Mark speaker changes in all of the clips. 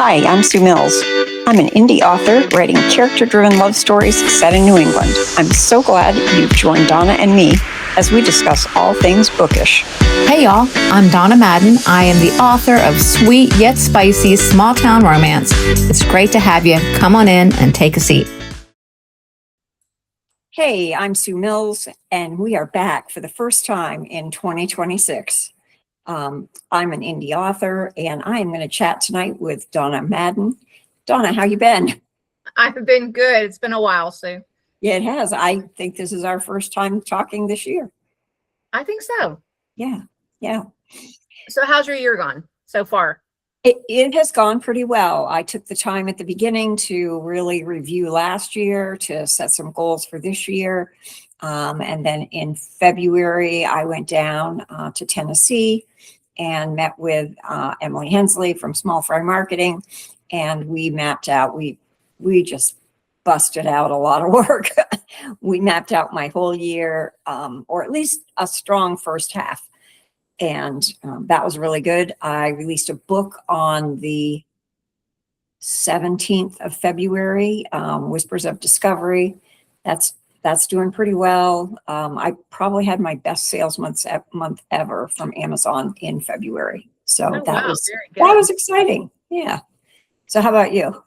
Speaker 1: Hi, I'm Sue Mills. I'm an indie author writing character-driven love stories set in New England. I'm so glad you've joined Donna and me as we discuss all things bookish.
Speaker 2: Hey y'all, I'm Donna Madden. I am the author of sweet yet spicy small town romance. It's great to have you. Come on in and take a seat.
Speaker 1: Hey, I'm Sue Mills, and we are back for the first time in 2026. I'm an indie author, and I am going to chat tonight with Donna Madden. Donna, how you been?
Speaker 3: I've been good. It's been a while, Sue.
Speaker 1: Yeah, it has. I think this is our first time talking this year.
Speaker 3: I think so.
Speaker 1: Yeah.
Speaker 3: So how's your year gone so far?
Speaker 1: It has gone pretty well. I took the time at the beginning to really review last year, to set some goals for this year. And then in February, I went down to Tennessee and met with Emily Hensley from Small Fry Marketing. And we mapped out, we just busted out a lot of work. We mapped out my whole year, or at least a strong first half. And that was really good. I released a book on the 17th of February, Whispers of Discovery. That's doing pretty well. I probably had my best sales month ever from Amazon in February. So that was exciting. Yeah. So how about you?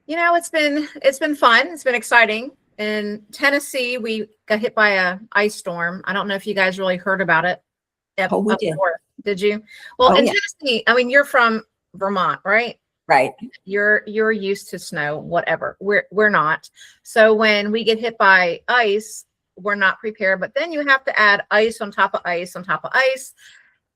Speaker 3: You know, it's been fun. It's been exciting. In Tennessee, we got hit by a ice storm. I don't know if you guys really heard about it.
Speaker 1: We did.
Speaker 3: Did you? Well, in Tennessee, I mean, you're from Vermont, right?
Speaker 1: Right.
Speaker 3: You're used to snow, whatever. We're not. So when we get hit by ice, we're not prepared. But then you have to add ice on top of ice on top of ice,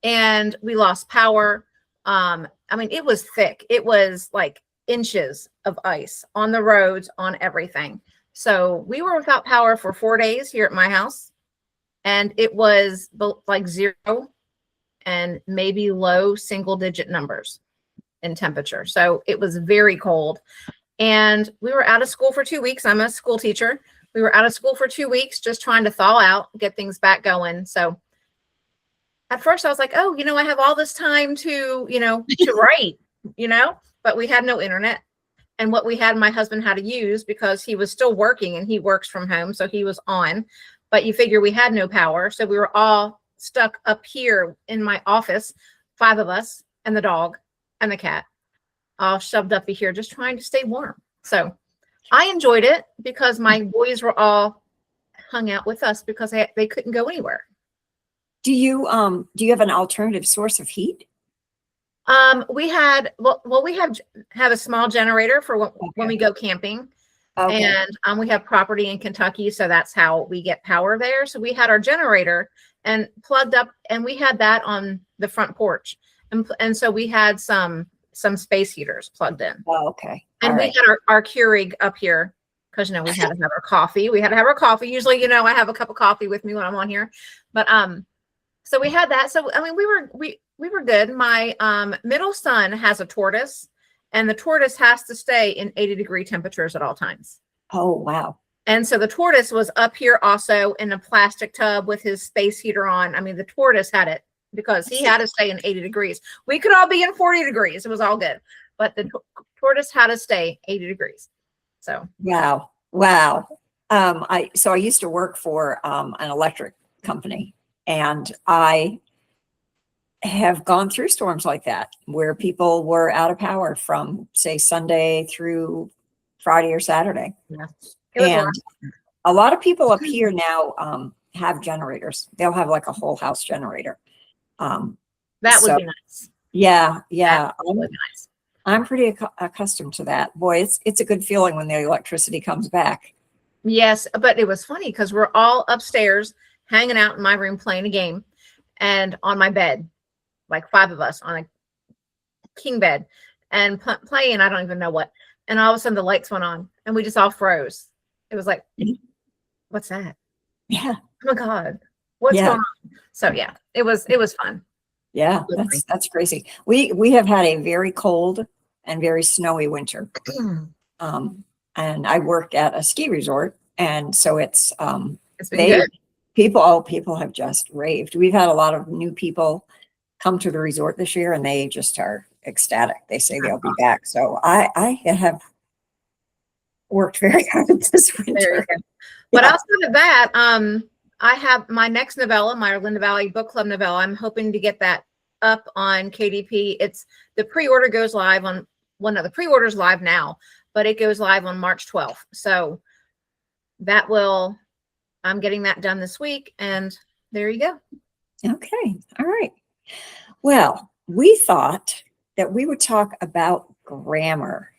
Speaker 3: and we lost power. I mean, it was thick. It was like inches of ice on the roads, on everything. So we were without power for 4 days here at my house. And it was like 0 and maybe low single-digit numbers in temperature. So it was very cold. And we were out of school for 2 weeks. I'm a school teacher. We were out of school for 2 weeks, just trying to thaw out, get things back going. So at first I was like, oh, I have all this time to write, but we had no internet. And what we had, my husband had to use because he was still working and he works from home. So he was on. But you figure we had no power. So we were all stuck up here in my office, 5 of us and the dog and the cat, all shoved up here, just trying to stay warm. So I enjoyed it because my boys were all hung out with us because they couldn't go anywhere.
Speaker 1: Do you have an alternative source of heat?
Speaker 3: We have a small generator for when we go camping. Okay. And we have property in Kentucky, so that's how we get power there. So we had our generator and plugged up, and we had that on the front porch, and so we had some space heaters plugged in.
Speaker 1: Oh, okay.
Speaker 3: And we had our Keurig up here because we had to have our coffee. We had to have our coffee. Usually, I have a cup of coffee with me when I'm on here, but so we had that. So I mean, we were good. My middle son has a tortoise. And the tortoise has to stay in 80-degree temperatures at all times.
Speaker 1: Oh, wow.
Speaker 3: And so the tortoise was up here also in a plastic tub with his space heater on. I mean, the tortoise had it because he had to stay in 80 degrees. We could all be in 40 degrees. It was all good. But the tortoise had to stay 80 degrees. So.
Speaker 1: Wow. I used to work for an electric company, and I have gone through storms like that where people were out of power from, say, Sunday through Friday or Saturday.
Speaker 3: Yeah.
Speaker 1: And a lot of people up here now have generators. They'll have like a whole house generator.
Speaker 3: That would be nice.
Speaker 1: Yeah.
Speaker 3: That would be nice.
Speaker 1: I'm pretty accustomed to that. Boy, it's a good feeling when the electricity comes back.
Speaker 3: Yes, but it was funny because we're all upstairs hanging out in my room playing a game and on my bed. Like 5 of us on a king bed and playing, I don't even know what. And all of a sudden the lights went on and we just all froze. It was like, what's that?
Speaker 1: Yeah.
Speaker 3: Oh my God. What's going on? So yeah, it was fun.
Speaker 1: Yeah, that's crazy. We have had a very cold and very snowy winter. And I work at a ski resort. And so it's been good. People have just raved. We've had a lot of new people come to the resort this year, and they just are ecstatic. They say they'll be back. So I have worked very hard this
Speaker 3: There you
Speaker 1: winter.
Speaker 3: go. But
Speaker 1: Yeah.
Speaker 3: outside of that, I have my next novella, my Linda Valley Book Club novella. I'm hoping to get that up on KDP. It's the pre-order goes live on the pre-order's live now, but it goes live on March 12th. So that will, I'm getting that done this week, and there you go.
Speaker 1: Okay. All right. Well, we thought that we would talk about grammar.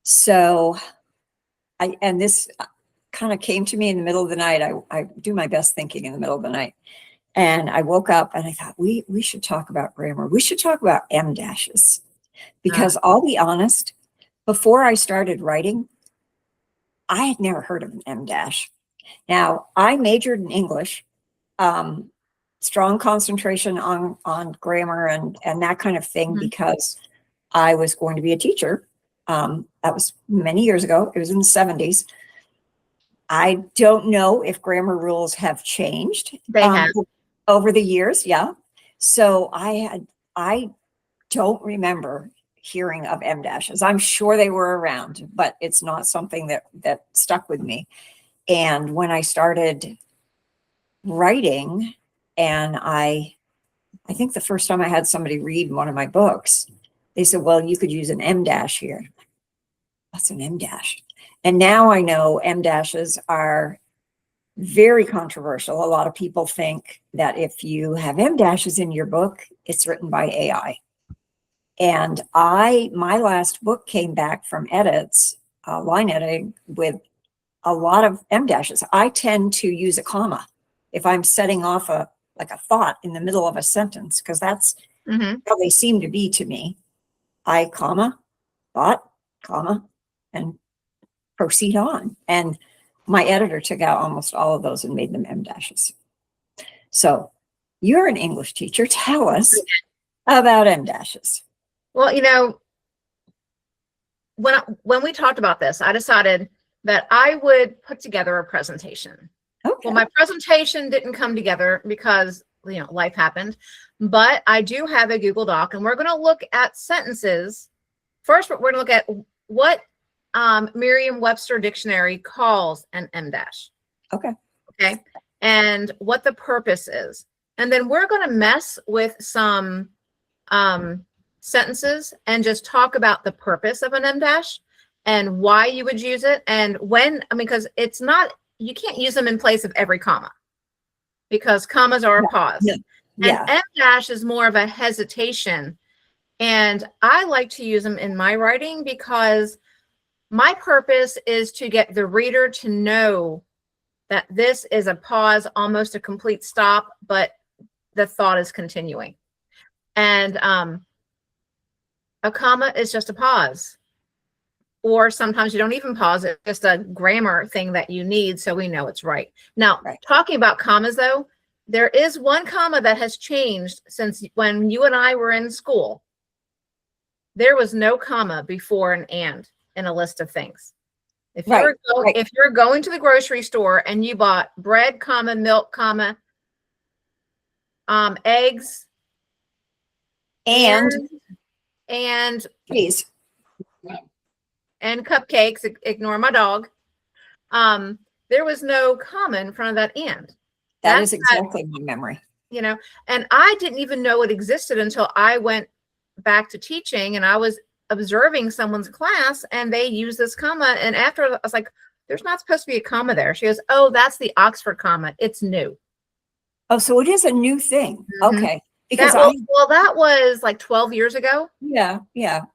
Speaker 1: So and this kind of came to me in the middle of the night. I do my best thinking in the middle of the night. And I woke up and I thought, we should talk about grammar. We should talk about em dashes. Because I'll be honest, before I started writing, I had never heard of an em dash. Now, I majored in English, strong concentration on grammar and that kind of thing, because I was going to be a teacher. That was many years ago. It was in the 70s. I don't know if grammar rules have changed.
Speaker 3: They have.
Speaker 1: Over the years. Yeah. So I don't remember hearing of em dashes. I'm sure they were around, but it's not something that stuck with me. And when I started writing, and I think the first time I had somebody read one of my books, they said, well, you could use an em dash here. What's an em dash? And now I know em dashes are very controversial. A lot of people think that if you have em dashes in your book, it's written by AI. And my last book came back from edits, line editing, with a lot of em dashes. I tend to use a comma if I'm setting off a thought in the middle of a sentence, because that's how they seem to be to me. I comma, thought, comma, and proceed on. And my editor took out almost all of those and made them em dashes. So you're an English teacher. Tell us about em dashes.
Speaker 3: Well, you know, when we talked about this, I decided that I would put together a presentation.
Speaker 1: Okay.
Speaker 3: Well, my presentation didn't come together because, you know, life happened, but I do have a Google Doc, and we're going to look at sentences. First, we're going to look at what Merriam-Webster dictionary calls an em dash.
Speaker 1: Okay.
Speaker 3: Okay. And what the purpose is. And then we're going to mess with some sentences and just talk about the purpose of an em dash and why you would use it. And when, I mean, because it's not, you can't use them in place of every comma, because commas are a pause.
Speaker 1: Yeah.
Speaker 3: And em dash is more of a hesitation. And I like to use them in my writing because my purpose is to get the reader to know that this is a pause, almost a complete stop, but the thought is continuing. And a comma is just a pause. Or sometimes you don't even pause. It's just a grammar thing that you need so we know it's right. Now, talking about commas, though, there is one comma that has changed since when you and I were in school. There was no comma before an and in a list of things. If you're going to the grocery store and you bought bread, comma, milk, comma, eggs, and
Speaker 1: cheese,
Speaker 3: and cupcakes, ignore my dog, there was no comma in front of that and.
Speaker 1: That is exactly my memory.
Speaker 3: You know, and I didn't even know it existed until I went back to teaching and I was observing someone's class and they use this comma. And after I was like, there's not supposed to be a comma there. She goes, oh, that's the Oxford comma. It's new.
Speaker 1: Oh, so it is a new thing. Okay.
Speaker 3: Because that was like 12 years ago.
Speaker 1: Yeah.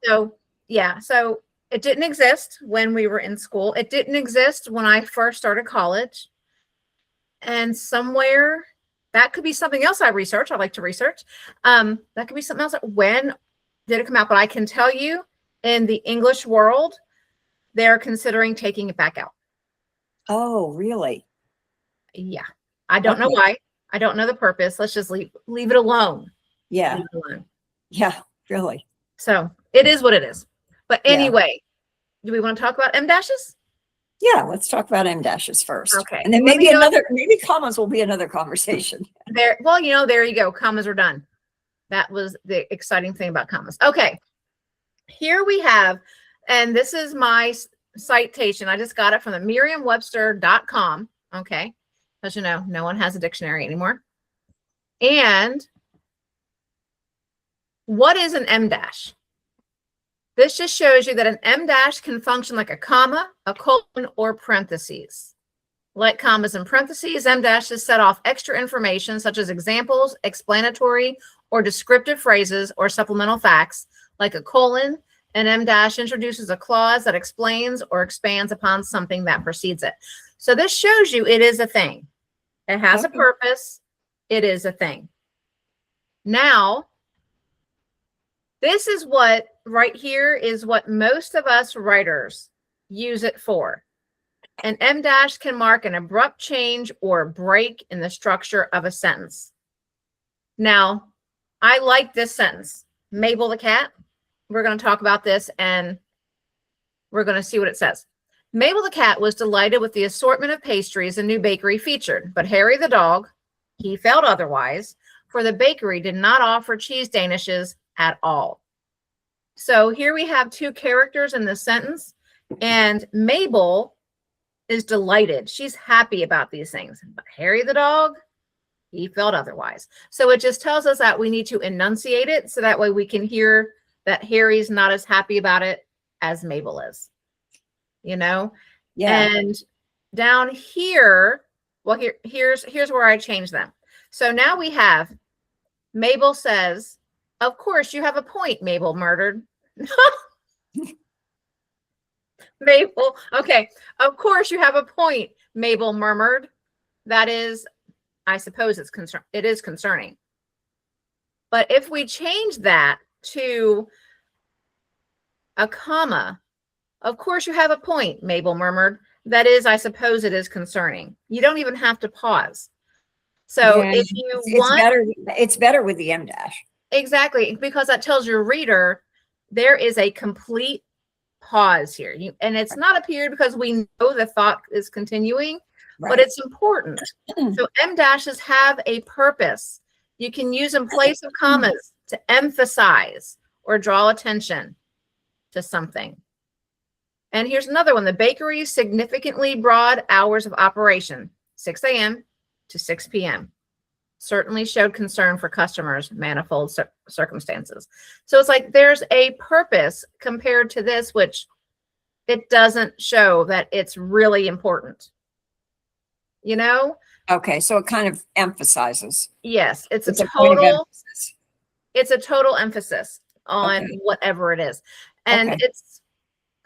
Speaker 3: So it didn't exist when we were in school. It didn't exist when I first started college. And somewhere that could be something else I research. I like to research. That could be something else. When did it come out? But I can tell you, in the English world, they're considering taking it back out.
Speaker 1: Oh, really?
Speaker 3: Yeah. I don't know why. I don't know the purpose. Let's just leave it alone.
Speaker 1: Yeah.
Speaker 3: Leave it alone.
Speaker 1: Yeah, really.
Speaker 3: So it is what it is. But anyway, do we want to talk about em dashes?
Speaker 1: Yeah, let's talk about em dashes first.
Speaker 3: Okay.
Speaker 1: And then maybe maybe commas will be another conversation.
Speaker 3: There. Well, there you go. Commas are done. That was the exciting thing about commas. Okay, here we have, and this is my citation. I just got it from the Merriam-Webster.com. Okay, because no one has a dictionary anymore. And what is an em dash? This just shows you that an em dash can function like a comma, a colon, or parentheses. Like commas and parentheses, em dashes set off extra information such as examples, explanatory or descriptive phrases, or supplemental facts. Like a colon, an em dash introduces a clause that explains or expands upon something that precedes it. So this shows you it is a thing. It has a purpose. It is a thing. Now, this is what right here is what most of us writers use it for. An em dash can mark an abrupt change or break in the structure of a sentence. Now, I like this sentence. Mabel the cat. We're going to talk about this and we're going to see what it says. Mabel the cat was delighted with the assortment of pastries the new bakery featured, but Harry the dog, he felt otherwise, for the bakery did not offer cheese danishes at all. So here we have two characters in this sentence, and Mabel is delighted. She's happy about these things, but Harry the dog, he felt otherwise. So it just tells us that we need to enunciate it so that way we can hear that Harry's not as happy about it as Mabel is. Yeah. And down here, well, here's where I change them. So now we have Mabel says, "Of course you have a point, Mabel murmured." Mabel, okay. "Of course you have a point," Mabel murmured. That is, I suppose it is concerning. But if we change that to a comma, "Of course you have a point," Mabel murmured. That is, I suppose it is concerning. You don't even have to pause. So if you
Speaker 1: it's better with the em dash.
Speaker 3: Exactly, because that tells your reader there is a complete pause here. And it's not a period because we know the thought is continuing, but it's important. So em dashes have a purpose. You can use in place of commas to emphasize or draw attention to something. And here's another one. The bakery's significantly broad hours of operation, 6 a.m. to 6 p.m. certainly showed concern for customers' manifold circumstances. So it's like there's a purpose compared to this, which it doesn't show that it's really important.
Speaker 1: Okay, so it kind of emphasizes.
Speaker 3: Yes, it's a total emphasis on whatever it is. And it's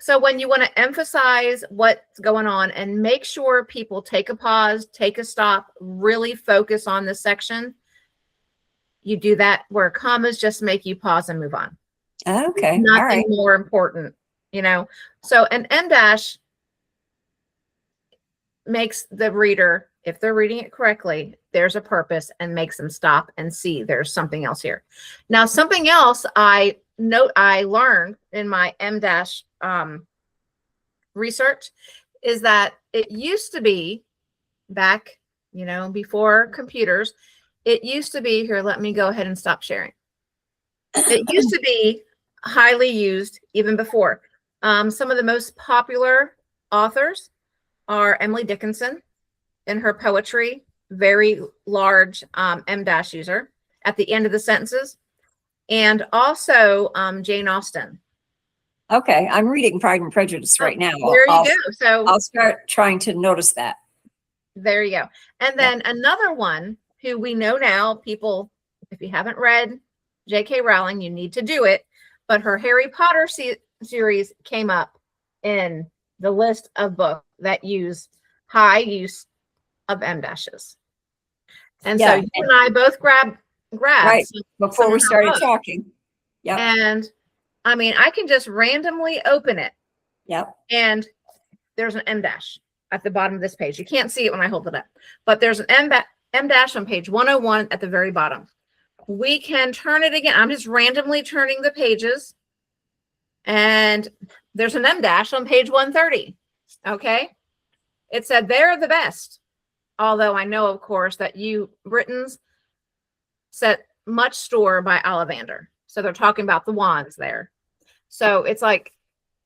Speaker 3: so when you want to emphasize what's going on and make sure people take a pause, take a stop, really focus on this section, you do that where commas just make you pause and move on.
Speaker 1: Okay.
Speaker 3: Nothing more important, So an em dash makes the reader, if they're reading it correctly, there's a purpose and makes them stop and see there's something else here. Now, something else I learned in my em dash research is that it used to be back, before computers, it used to be here. Let me go ahead and stop sharing. It used to be highly used even before. Some of the most popular authors are Emily Dickinson in her poetry, very large em dash user at the end of the sentences, and also Jane Austen.
Speaker 1: Okay, I'm reading Pride and Prejudice right now.
Speaker 3: There you go. So
Speaker 1: I'll start trying to notice that.
Speaker 3: There you go. And then another one who we know now, people, if you haven't read J.K. Rowling, you need to do it. But her Harry Potter series came up in the list of books that use high use of em dashes. And so you and I both grabbed
Speaker 1: right before we started talking.
Speaker 3: Yeah. And I mean, I can just randomly open it.
Speaker 1: Yep.
Speaker 3: And there's an em dash at the bottom of this page. You can't see it when I hold it up, but there's an em dash on page 101 at the very bottom. We can turn it again. I'm just randomly turning the pages, and there's an em dash on page 130. Okay. It said they're the best. Although I know, of course, that you Britons set Much Store by Ollivander. So they're talking about the wands there. So it's like,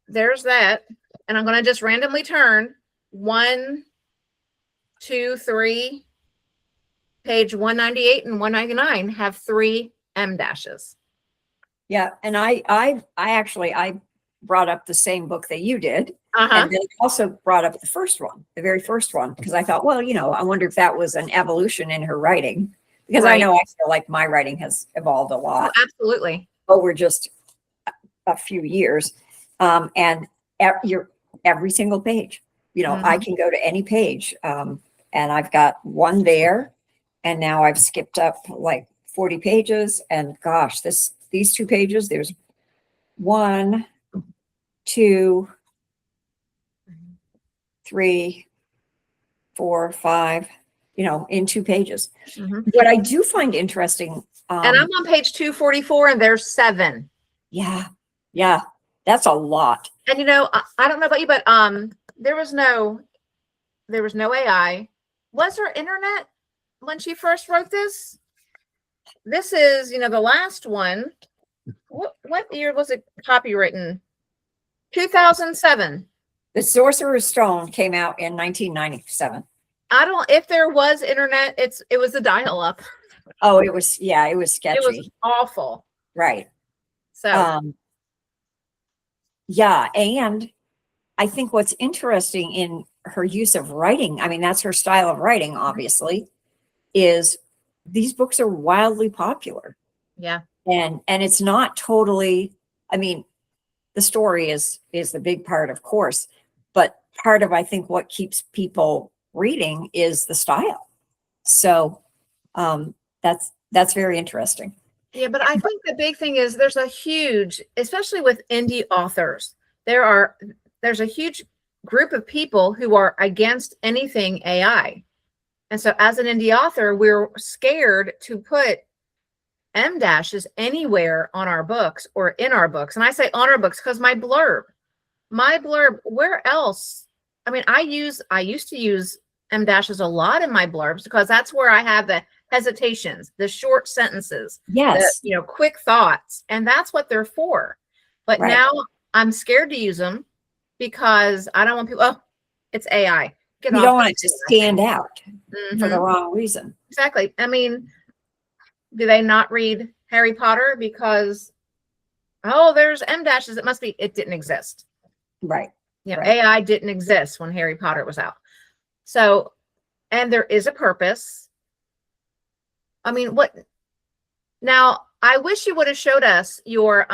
Speaker 3: there's that. And I'm going to just randomly turn 1, 2, 3, page 198 and 199 have 3 M dashes.
Speaker 1: Yeah. And I actually brought up the same book that you did.
Speaker 3: Uh-huh.
Speaker 1: And then I also brought up the first one, the very first one, because I thought, well, I wonder if that was an evolution in her writing, because I know I feel like my writing has evolved a lot.
Speaker 3: Oh, absolutely.
Speaker 1: Over just a few years. And every single page, I can go to any page. And I've got one there, and now I've skipped up like 40 pages, and gosh, these 2 pages, there's 1, 2, 3, 4, 5, in 2 pages. What I do find interesting.
Speaker 3: And I'm on page 244 and there's 7.
Speaker 1: Yeah. That's a lot.
Speaker 3: And I don't know about you, but there was no AI. Was there internet when she first wrote this? This is, the last one. What year was it copywritten? 2007.
Speaker 1: The Sorcerer's Stone came out in 1997.
Speaker 3: If there was internet, it was a dial-up.
Speaker 1: Oh, it was sketchy.
Speaker 3: It was awful.
Speaker 1: Right.
Speaker 3: So
Speaker 1: yeah, and I think what's interesting in her use of writing, I mean, that's her style of writing, obviously, is these books are wildly popular.
Speaker 3: Yeah.
Speaker 1: And it's not totally, I mean, the story is the big part, of course, but part of, I think, what keeps people reading is the style. So that's very interesting.
Speaker 3: Yeah, but I think the big thing is there's a huge, especially with indie authors, there's a huge group of people who are against anything AI. And so as an indie author, we're scared to put M dashes anywhere on our books or in our books. And I say on our books because my blurb, where else? I mean, I used to use M dashes a lot in my blurbs because that's where I have the hesitations, the short sentences,
Speaker 1: yes,
Speaker 3: quick thoughts, and that's what they're for. But now I'm scared to use them because I don't want people, oh, it's AI.
Speaker 1: You don't want it to stand out for the wrong reason.
Speaker 3: Exactly. I mean, do they not read Harry Potter because, oh, there's M dashes, it didn't exist.
Speaker 1: Right.
Speaker 3: Right. AI didn't exist when Harry Potter was out. So, and there is a purpose. I mean, now I wish you would have showed us your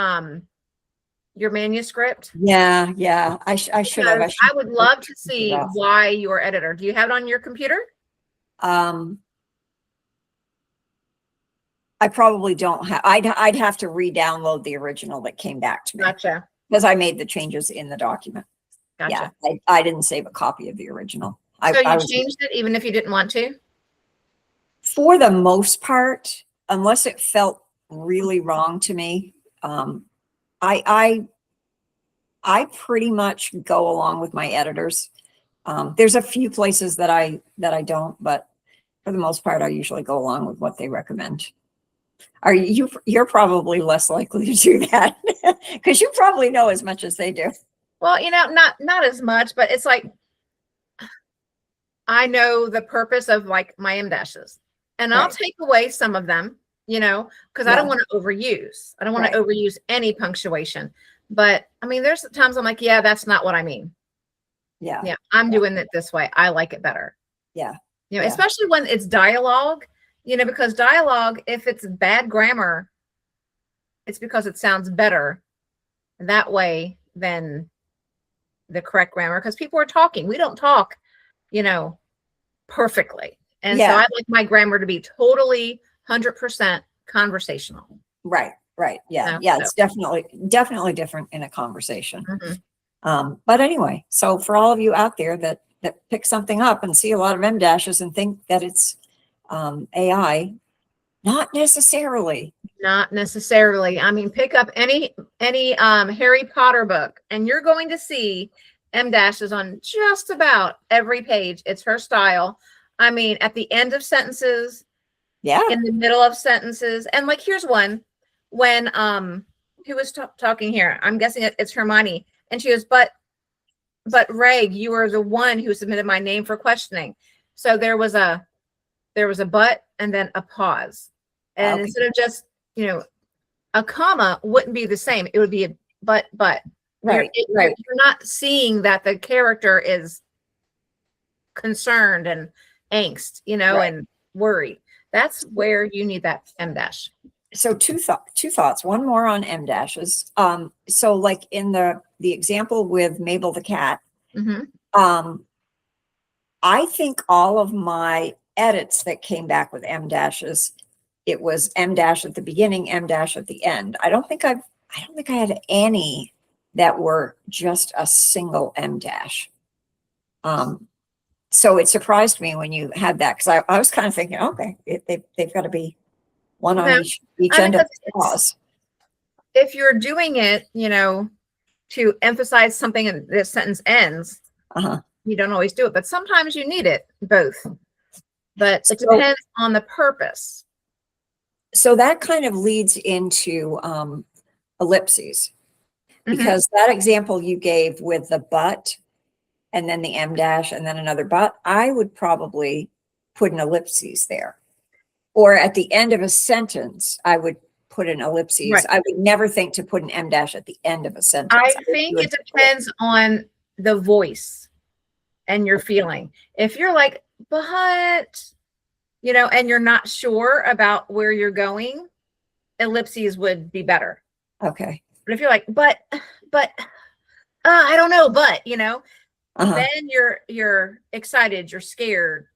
Speaker 3: manuscript.
Speaker 1: Yeah. I should have.
Speaker 3: I would love to see why your editor. Do you have it on your computer?
Speaker 1: I probably don't have. I'd have to re-download the original that came back to me.
Speaker 3: Gotcha.
Speaker 1: Because I made the changes in the document.
Speaker 3: Gotcha.
Speaker 1: Yeah, I didn't save a copy of the original.
Speaker 3: So you changed it even if you didn't want to?
Speaker 1: For the most part, unless it felt really wrong to me, I pretty much go along with my editors. There's a few places that I don't, but for the most part, I usually go along with what they recommend. You're probably less likely to do that because you probably know as much as they do.
Speaker 3: Well, not as much, but it's like I know the purpose of like my M dashes, and I'll take away some of them, because I don't want to overuse. I don't want to overuse any punctuation. But I mean, there's times I'm like, yeah, that's not what I mean. Yeah, I'm doing it this way. I like it better.
Speaker 1: Yeah.
Speaker 3: Especially when it's dialogue, because dialogue, if it's bad grammar, it's because it sounds better that way than the correct grammar, because people are talking. We don't talk, perfectly. And so I like my grammar to be totally 100% conversational.
Speaker 1: Right. Yeah. It's definitely different in a conversation. But anyway, so for all of you out there that pick something up and see a lot of M dashes and think that it's AI, not necessarily.
Speaker 3: I mean, pick up any Harry Potter book and you're going to see M dashes on just about every page. It's her style. I mean, at the end of sentences,
Speaker 1: Yeah.
Speaker 3: in the middle of sentences. And like, here's one when, who was talking here? I'm guessing it's Hermione. And she goes, but Reg, you were the one who submitted my name for questioning. So there was a but and then a pause. And
Speaker 1: Okay.
Speaker 3: instead of just, a comma wouldn't be the same. It would be a but.
Speaker 1: Right.
Speaker 3: You're not seeing that the character is concerned and angst,
Speaker 1: Right.
Speaker 3: and worried. That's where you need that M dash.
Speaker 1: So two thoughts. One more on M dashes. So like in the example with Mabel the cat, I think all of my edits that came back with M dashes, it was M dash at the beginning, M dash at the end. I don't think I had any that were just a single M dash. So it surprised me when you had that, because I was kind of thinking, okay, they've got to be one on each end of the pause.
Speaker 3: If you're doing it, to emphasize something and this sentence ends, you don't always do it, but sometimes you need it both. But it depends on the purpose.
Speaker 1: So that kind of leads into ellipses, because that example you gave with the but and then the M dash and then another but, I would probably put an ellipses there. Or at the end of a sentence, I would put an ellipses. Right. I would never think to put an M dash at the end of a sentence.
Speaker 3: I think it depends on the voice and your feeling. If you're like, but, and you're not sure about where you're going, ellipses would be better.
Speaker 1: Okay.
Speaker 3: But if you're like, but, I don't know, but, then you're excited, you're scared.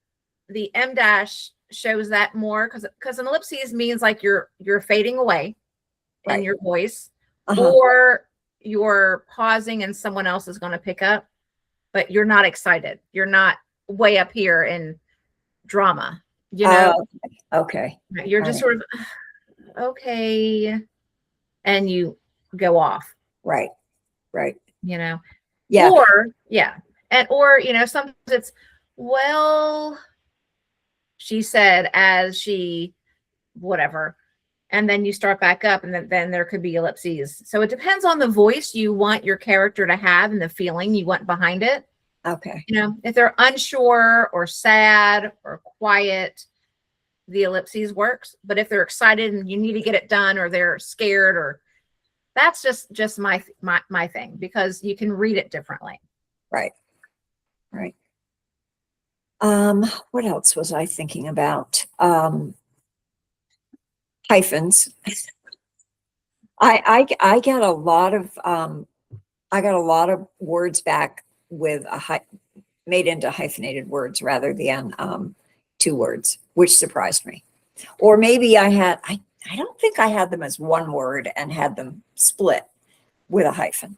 Speaker 3: The M dash shows that more, because an ellipses means like you're fading away in your voice, or you're pausing and someone else is going to pick up, but you're not excited. You're not way up here in drama,
Speaker 1: Okay.
Speaker 3: You're just sort of, okay. And you go off.
Speaker 1: Right.
Speaker 3: Yeah. Or sometimes it's, well, she said as she, whatever. And then you start back up, and then there could be ellipses. So it depends on the voice you want your character to have and the feeling you want behind it.
Speaker 1: Okay.
Speaker 3: If they're unsure or sad or quiet, the ellipses works. But if they're excited and you need to get it done, or they're scared, or that's just my thing, because you can read it differently.
Speaker 1: Right. What else was I thinking about? Hyphens. I got a lot of words back with made into hyphenated words rather than two words, which surprised me. Or maybe I don't think I had them as one word and had them split with a hyphen.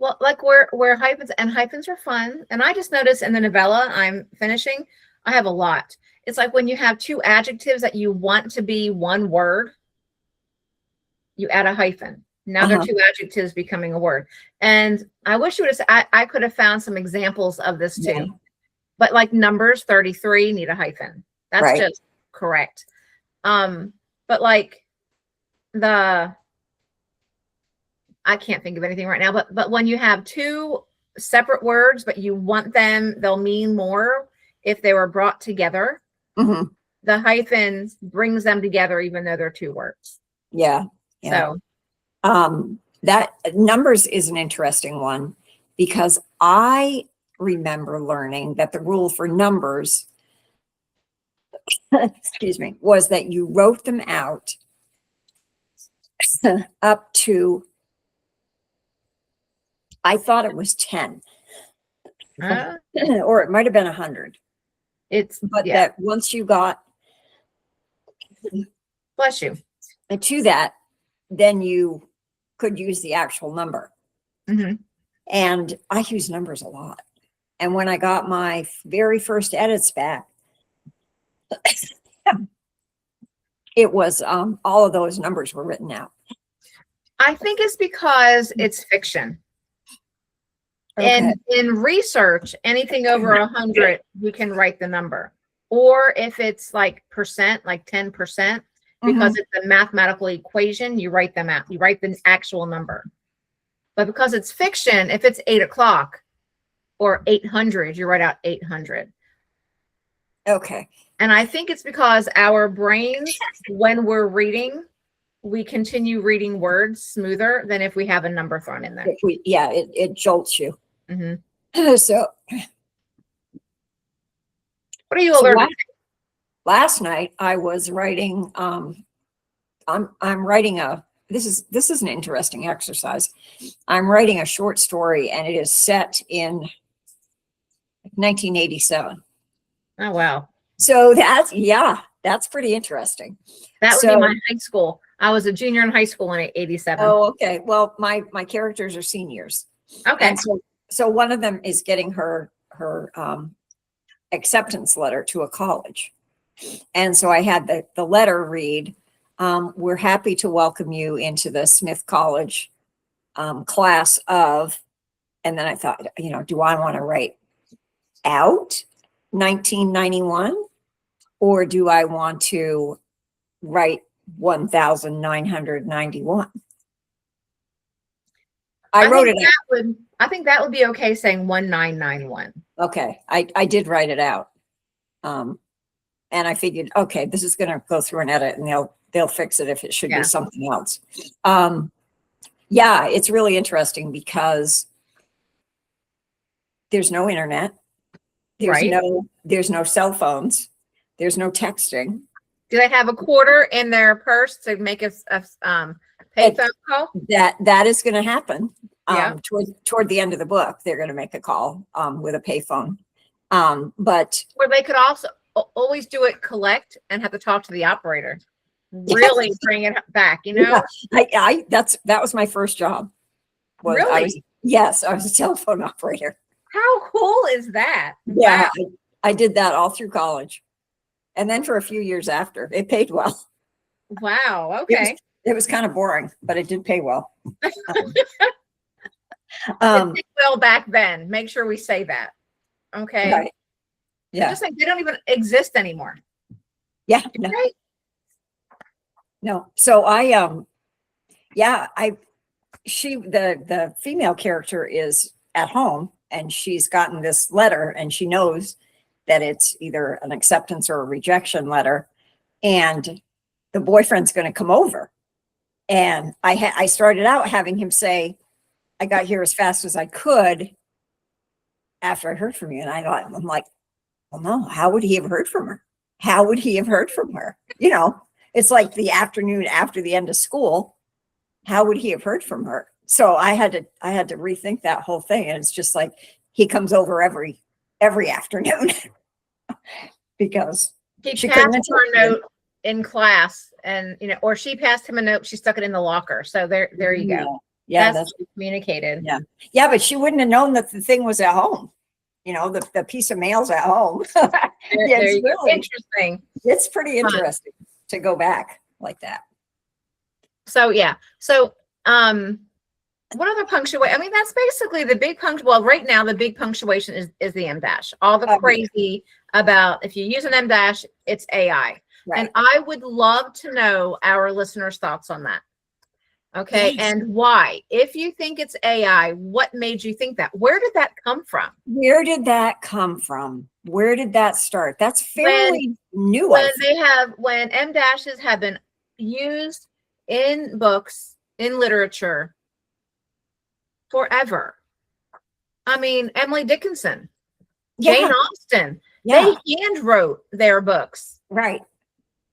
Speaker 3: Well, like where hyphens are fun. And I just noticed in the novella I'm finishing, I have a lot. It's like when you have two adjectives that you want to be one word, you add a hyphen. Now they're two adjectives becoming a word. And I wish you would have, I could have found some examples of this too. Yeah. But like numbers 33 need a hyphen. That's just correct. But like I can't think of anything right now, but when you have two separate words, but you want them, they'll mean more if they were brought together. The hyphen brings them together, even though they're two words.
Speaker 1: Yeah.
Speaker 3: So
Speaker 1: that numbers is an interesting one, because I remember learning that the rule for numbers, excuse me, was that you wrote them out up to, I thought it was 10, or it might have been 100. That once you got,
Speaker 3: bless you,
Speaker 1: to that, then you could use the actual number. And I use numbers a lot. And when I got my very first edits back, it was all of those numbers were written out.
Speaker 3: I think it's because it's fiction. Okay. And in research, anything over 100, you can write the number. or if it's like percent, like 10%, because it's a mathematical equation, you write them out. You write the actual number. But because it's fiction, if it's 8 o'clock or 800, you write out 800.
Speaker 1: Okay.
Speaker 3: And I think it's because our brains, when we're reading, we continue reading words smoother than if we have a number thrown in there.
Speaker 1: It jolts you. So
Speaker 3: what are you learning?
Speaker 1: Last night I was writing. I'm writing this is an interesting exercise. I'm writing a short story, and it is set in 1987.
Speaker 3: Oh wow!
Speaker 1: So that's pretty interesting.
Speaker 3: That would be my high school. I was a junior in high school in 87.
Speaker 1: Oh, okay. Well, my characters are seniors.
Speaker 3: Okay.
Speaker 1: And so one of them is getting her acceptance letter to a college. And so I had the letter read, we're happy to welcome you into the Smith College class of, and then I thought, do I want to write out 1991, or do I want to write 1991? I wrote it out.
Speaker 3: I think that would be okay saying 1991.
Speaker 1: Okay. I did write it out. And I figured, okay, this is going to go through an edit, and they'll fix it if it should be something else. It's really interesting because there's no internet. There's no cell phones. There's no texting.
Speaker 3: Do they have a quarter in their purse to make a pay phone call?
Speaker 1: That is going to happen. Toward the end of the book, they're going to make a call with a payphone. But
Speaker 3: or they could also always do it collect and have to talk to the operator. Really bring it back,
Speaker 1: Yeah, that was my first job.
Speaker 3: Really?
Speaker 1: I was a telephone operator.
Speaker 3: How cool is that?
Speaker 1: Yeah, wow. I did that all through college. And then for a few years after, it paid well.
Speaker 3: Wow. Okay.
Speaker 1: It was kind of boring, but it did pay well.
Speaker 3: It did well back then. Make sure we say that. Okay.
Speaker 1: Right. Yeah.
Speaker 3: Just like they don't even exist anymore.
Speaker 1: Yeah. No.
Speaker 3: Right.
Speaker 1: No. So the female character is at home, and she's gotten this letter, and she knows that it's either an acceptance or a rejection letter, and the boyfriend's going to come over. And I started out having him say, I got here as fast as I could after I heard from you. And I'm like, well, no, how would he have heard from her? How would he have heard from her? It's like the afternoon after the end of school. How would he have heard from her? So I had to rethink that whole thing. And it's just like, he comes over every afternoon because
Speaker 3: she passed her note in class, and or she passed him a note, she stuck it in the locker. So there you go.
Speaker 1: Yeah,
Speaker 3: that's communicated.
Speaker 1: Yeah, but she wouldn't have known that the thing was at home. The piece of mail's at home.
Speaker 3: It's really interesting.
Speaker 1: It's pretty interesting to go back like that.
Speaker 3: So what other punctuation? I mean, that's basically the big well, right now the big punctuation is the em dash. All the crazy about if you use an em dash, it's AI. Right. And I would love to know our listeners' thoughts on that. Okay. Yes. And why? If you think it's AI, what made you think that? Where did that come from?
Speaker 1: Where did that start? That's fairly new.
Speaker 3: When em dashes have been used in books, in literature forever. I mean, Emily Dickinson, Jane Austen, they hand wrote their books.
Speaker 1: Right.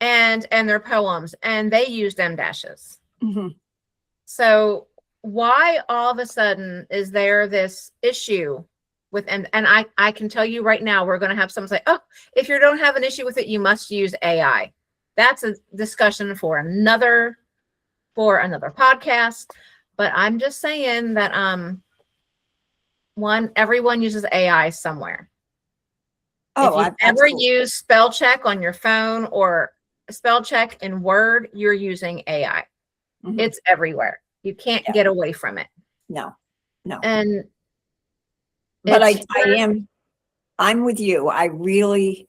Speaker 3: And their poems, and they used em dashes.
Speaker 1: Mm-hmm.
Speaker 3: So why all of a sudden is there this issue with and I can tell you right now, we're going to have someone say, oh, if you don't have an issue with it, you must use AI. That's a discussion for another podcast. But I'm just saying that everyone uses AI somewhere.
Speaker 1: Oh,
Speaker 3: if you've ever used spell check on your phone or spell check in Word, you're using AI. Mm-hmm. It's everywhere. You can't get away from it.
Speaker 1: No.
Speaker 3: And
Speaker 1: but I'm with you. I really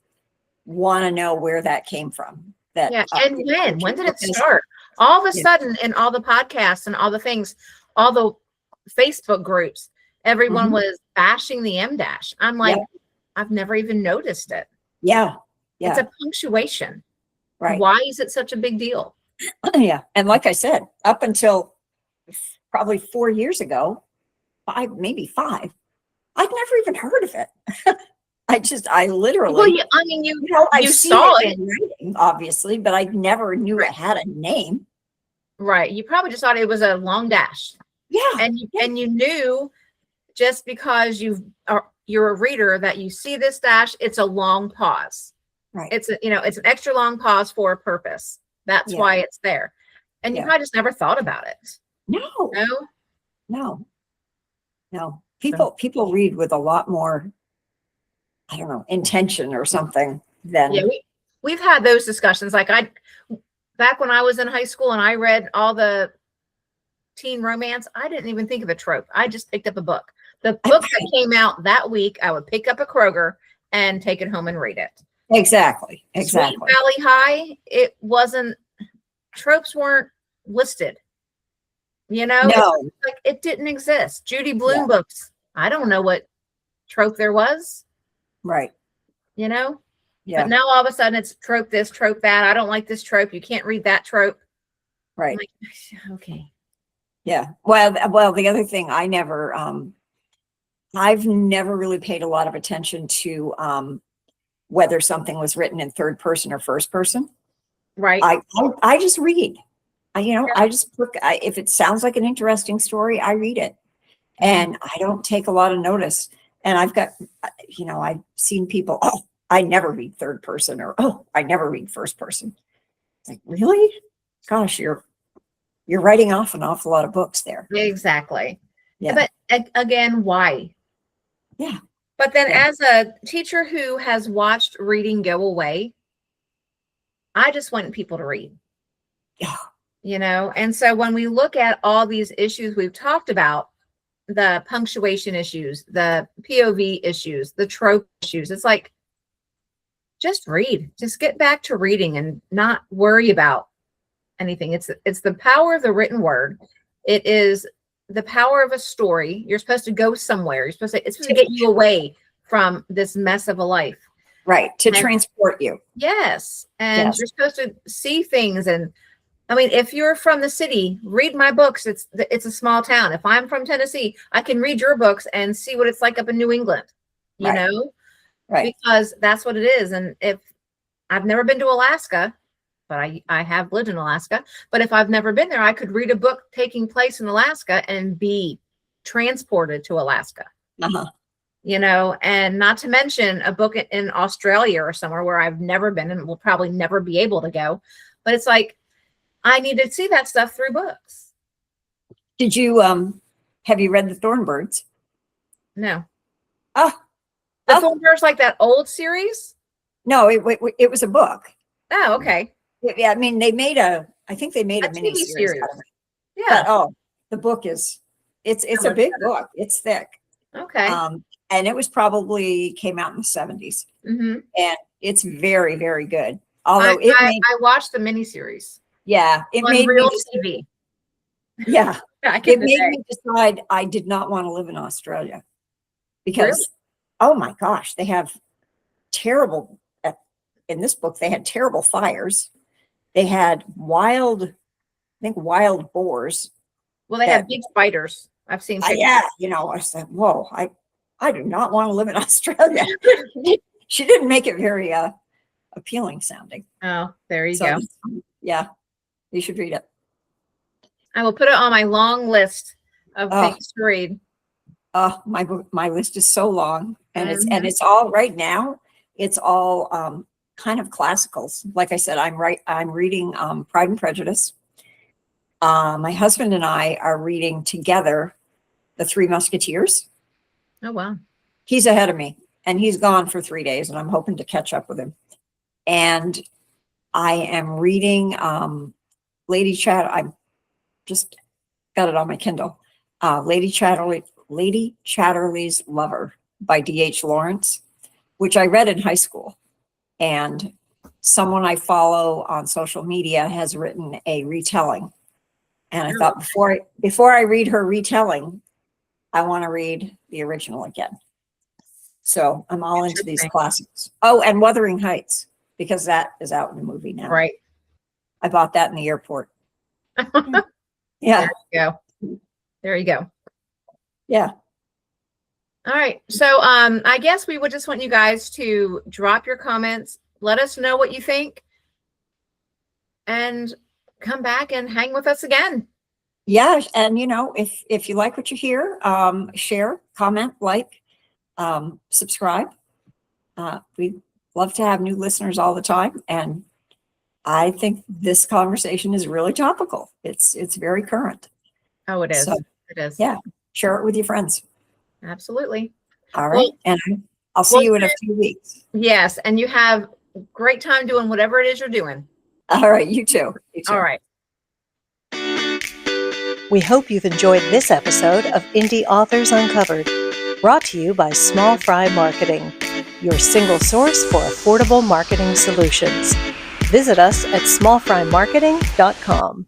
Speaker 1: want to know where that came from. That
Speaker 3: Yeah. And when did it
Speaker 1: because-
Speaker 3: start? All of a
Speaker 1: Yeah.
Speaker 3: sudden, in all the podcasts and all the things, all the Facebook groups, everyone
Speaker 1: Mhm.
Speaker 3: was bashing the M dash. I'm like,
Speaker 1: Yeah.
Speaker 3: I've never even noticed it.
Speaker 1: Yeah.
Speaker 3: It's
Speaker 1: Yeah.
Speaker 3: a punctuation.
Speaker 1: Right.
Speaker 3: Why is it such a big deal?
Speaker 1: Yeah. And like I said, up until probably 4 years ago, maybe 5, I'd never even heard of it. I literally,
Speaker 3: Well, yeah, I mean, you
Speaker 1: I've
Speaker 3: you
Speaker 1: seen
Speaker 3: saw
Speaker 1: it in writing, obviously, but I never knew
Speaker 3: Right.
Speaker 1: it had a name.
Speaker 3: right. You probably just thought it was a long dash,
Speaker 1: Yeah.
Speaker 3: and you knew just because you're a reader that you see this dash, it's a long pause.
Speaker 1: Right.
Speaker 3: It's it's an extra long pause for a purpose. That's
Speaker 1: Yeah.
Speaker 3: why it's there, and you
Speaker 1: Yeah.
Speaker 3: probably just never thought about it.
Speaker 1: No,
Speaker 3: No,
Speaker 1: no. People read with a lot more, I don't know, intention or something than,
Speaker 3: yeah, we've had those discussions. Like back when I was in high school and I read all the teen romance, I didn't even think of a trope. I just picked up a book. The book that came out that week, I would pick up a Kroger and take it home and read it.
Speaker 1: Exactly.
Speaker 3: Sweet Valley High, it wasn't, tropes weren't listed.
Speaker 1: No,
Speaker 3: It's like it didn't exist. Judy Blume
Speaker 1: Yeah.
Speaker 3: books, I don't know what trope there was,
Speaker 1: right.
Speaker 3: But
Speaker 1: Yeah.
Speaker 3: now all of a sudden it's trope this, trope that. I don't like this trope. You can't read that trope. I'm
Speaker 1: Right.
Speaker 3: like, okay.
Speaker 1: Yeah. Well, the other thing I've never really paid a lot of attention to whether something was written in third person or first person.
Speaker 3: Right.
Speaker 1: I just read. I just look. If it sounds like an interesting story, I read it, and I don't take a lot of notice. And I've got, I've seen people. Oh, I never read third person, or oh, I never read first person. It's like, really? Gosh, you're writing off an awful lot of books there.
Speaker 3: Exactly.
Speaker 1: Yeah.
Speaker 3: But again, why?
Speaker 1: Yeah.
Speaker 3: But then
Speaker 1: Yeah.
Speaker 3: as a teacher who has watched reading go away, I just want people to read.
Speaker 1: Yeah.
Speaker 3: And so when we look at all these issues we've talked about, the punctuation issues, the POV issues, the trope issues, it's like, just read. Just get back to reading and not worry about anything. It's the power of the written word. It is the power of a story. You're supposed to go somewhere. It's supposed to get you away from this mess of a life.
Speaker 1: Right. To
Speaker 3: And-
Speaker 1: transport you.
Speaker 3: Yes. And
Speaker 1: Yes.
Speaker 3: you're supposed to see things. And I mean, if you're from the city, read my books. It's a small town. If I'm from Tennessee, I can read your books and see what it's like up in New England,
Speaker 1: Right. Right.
Speaker 3: because that's what it is. And if I've never been to Alaska, but I have lived in Alaska, but if I've never been there, I could read a book taking place in Alaska and be transported to Alaska.
Speaker 1: Uh-huh.
Speaker 3: And not to mention a book in Australia or somewhere where I've never been and will probably never be able to go. But it's like, I need to see that stuff through books.
Speaker 1: Did you have you read the Thornbirds?
Speaker 3: No.
Speaker 1: Oh,
Speaker 3: The
Speaker 1: oh.
Speaker 3: Thornbirds, like that old series?
Speaker 1: No, it was a book.
Speaker 3: Oh, okay.
Speaker 1: Yeah, I mean, I think they made a
Speaker 3: A
Speaker 1: mini
Speaker 3: TV
Speaker 1: series
Speaker 3: series.
Speaker 1: out of it.
Speaker 3: Yeah.
Speaker 1: But the book is, it's a
Speaker 3: looked
Speaker 1: big
Speaker 3: at it.
Speaker 1: book. It's thick.
Speaker 3: Okay.
Speaker 1: And it was came out in the 70s.
Speaker 3: Mm-hmm.
Speaker 1: And it's very, very good. Although
Speaker 3: I watched the miniseries
Speaker 1: it
Speaker 3: on
Speaker 1: made
Speaker 3: real
Speaker 1: me,
Speaker 3: TV.
Speaker 1: yeah,
Speaker 3: Back
Speaker 1: it
Speaker 3: in the
Speaker 1: made
Speaker 3: day.
Speaker 1: me decide I did not want to live in Australia because,
Speaker 3: Really?
Speaker 1: oh my gosh, they have terrible, in this book, they had terrible fires. They had wild boars.
Speaker 3: Well, they have big spiders. I've seen pictures.
Speaker 1: Yeah, I said, whoa, I do not want to live in Australia. She didn't make it very appealing sounding.
Speaker 3: Oh, there you
Speaker 1: So,
Speaker 3: go.
Speaker 1: yeah, you should read it.
Speaker 3: I will put it on my long list of
Speaker 1: Oh.
Speaker 3: things to read.
Speaker 1: My list is so long, and
Speaker 3: Mhm.
Speaker 1: it's all right now. It's all kind of classicals. Like I said, I'm reading Pride and Prejudice. My husband and I are reading together The Three Musketeers.
Speaker 3: Oh, wow.
Speaker 1: He's ahead of me, and he's gone for 3 days, and I'm hoping to catch up with him. And I am reading Lady Chat. I just got it on my Kindle. Lady Chatterley's Lover by D.H. Lawrence, which I read in high school. And someone I follow on social media has written a retelling. And I thought before I read her retelling, I want to read the original again. So I'm all into these classics. Oh, and Wuthering Heights, because that is out in the movie now.
Speaker 3: Right.
Speaker 1: I bought that in the airport. Yeah.
Speaker 3: There you go.
Speaker 1: Yeah.
Speaker 3: All right. So I guess we would just want you guys to drop your comments. Let us know what you think. And come back and hang with us again.
Speaker 1: Yeah. And if you like what you hear, share, comment, like, subscribe. We love to have new listeners all the time. And I think this conversation is really topical. It's very current.
Speaker 3: Oh, it is.
Speaker 1: So,
Speaker 3: it is.
Speaker 1: Yeah. Share it with your friends.
Speaker 3: Absolutely.
Speaker 1: All right.
Speaker 3: Well,
Speaker 1: and I'll see you in a few weeks.
Speaker 3: Yes. And you have a great time doing whatever it is you're doing.
Speaker 1: All right. You too.
Speaker 3: All right.
Speaker 4: We hope you've enjoyed this episode of Indie Authors Uncovered, brought to you by Small Fry Marketing, your single source for affordable marketing solutions. Visit us at smallfrymarketing.com.